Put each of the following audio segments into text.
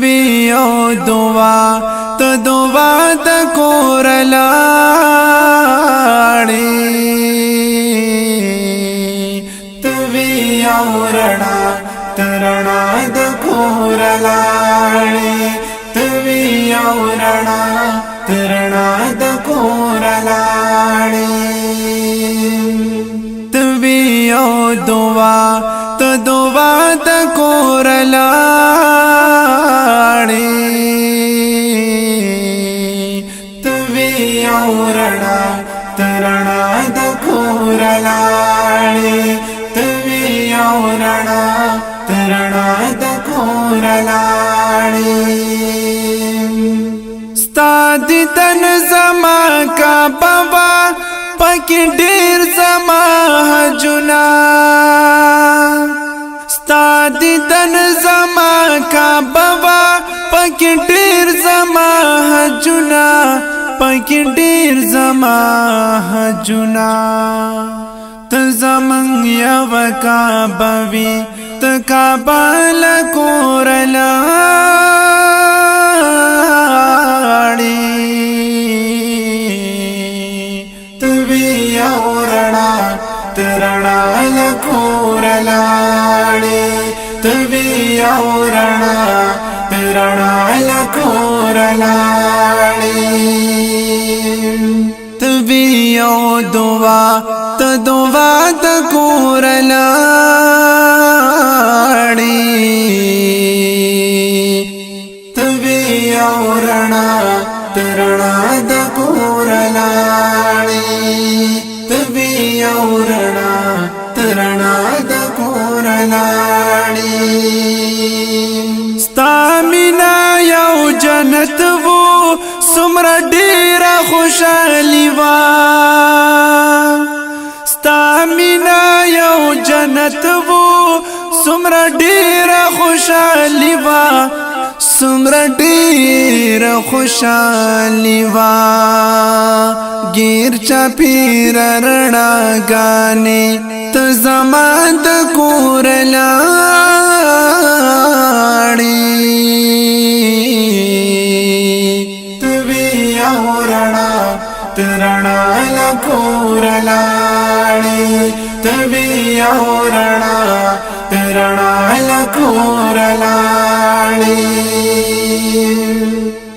توی او دعا ته دعا د کور لاړې توی او رڼا ترنا د کور لاړې توی او رڼا ترنا د کور لاړې توی او دعا ته دعا د کور لاړې توی او رڼا ترنا د کور لاړې توی او رڼا ترنا د کور لاړې ستا دیدن زما کا بابا پکې ډېر زما حجونه ستا دیدن زما کا بابا پکې ډېر زما حجونه پکې ډېر زما حجونه ته زمونږ یو کعبه وي ته کعبه له کوره لاړې ته وي او رڼا ته رڼا له کوره لاړې ته وي او رڼا ته رڼا له کوره لاړې ته وي او دعا ته دعا د کور لاړې ته وي او رڼا ته رڼا د کور لاړې ته وي او رڼا ته رڼا د کور لاړې ستا مینا یو جنت وو څومره ډېره خوشحالي وه ستا مینا یو جنت وو څومره ډېره خوشحالي وه څومره ډېره خوشحالي وه ګیر چاپېره رڼاګانې ته زما د کور لاړې ته وي او رڼا ته رڼا له کور لاړې ته وي او رڼا ته رڼا له کور لاړې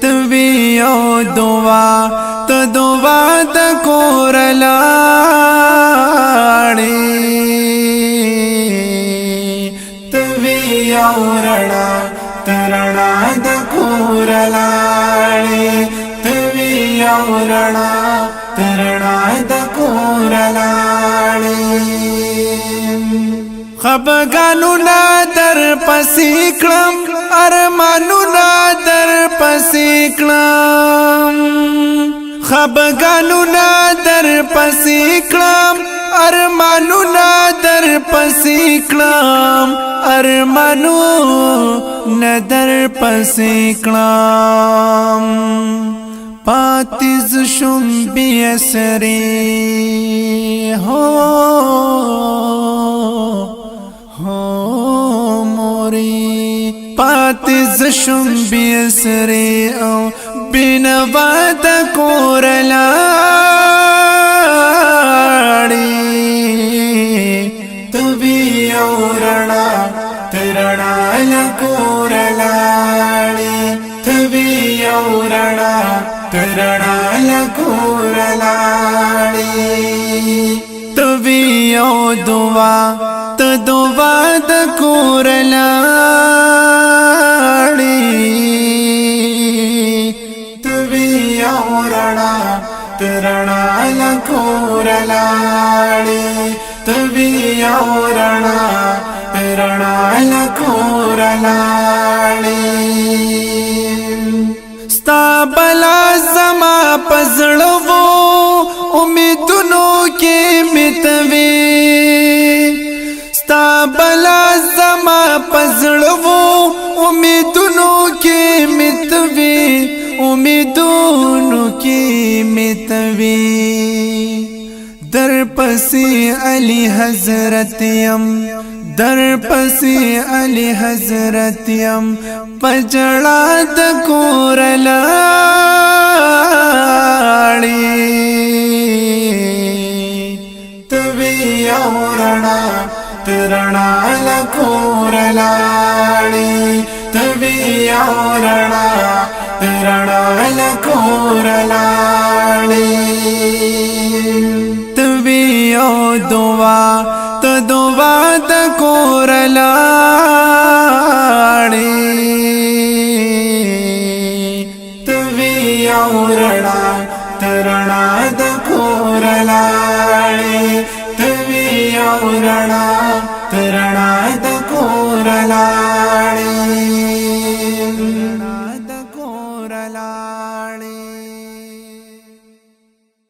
ته وي او دعا ته دعا د کور لاړې ته وي او رڼا ته رڼا د کور لاړې ته وي او رڼا ته رڼا د کور لاړې خفګانونه در پسې کړم ارمانونه در پسې کړم خفګانونه در پسې کړم ارمانونه در پسې کړم ارمانونه در پسې کړم پاتیز شم بی اسری ہو موری پاتیز شم بی اسری او بینوا د کور لاړې ته وي او رڼا ته رڼا له کور لاړې ته وي او رڼا ته رڼا له کور لاړې ته وي او دعا ته دعا د کور لاړې ته وي او رڼا ته رڼا له کور لاړې ته وي او رڼا ته رڼا له کور لاړې ستا بلا زما پزړه وو امیدونو کې متوي ستا بلا زما پزړه وو امیدونو کې متوي امیدونو کې متوي در پسې علی حضرت یم در پسی علی حضرت یم پجڑا د کور لاړی توی اورنا ترنا لکور لاړی توی اورنا ترنا لکور لاړی توی او دعا تو دعا د کور لاړی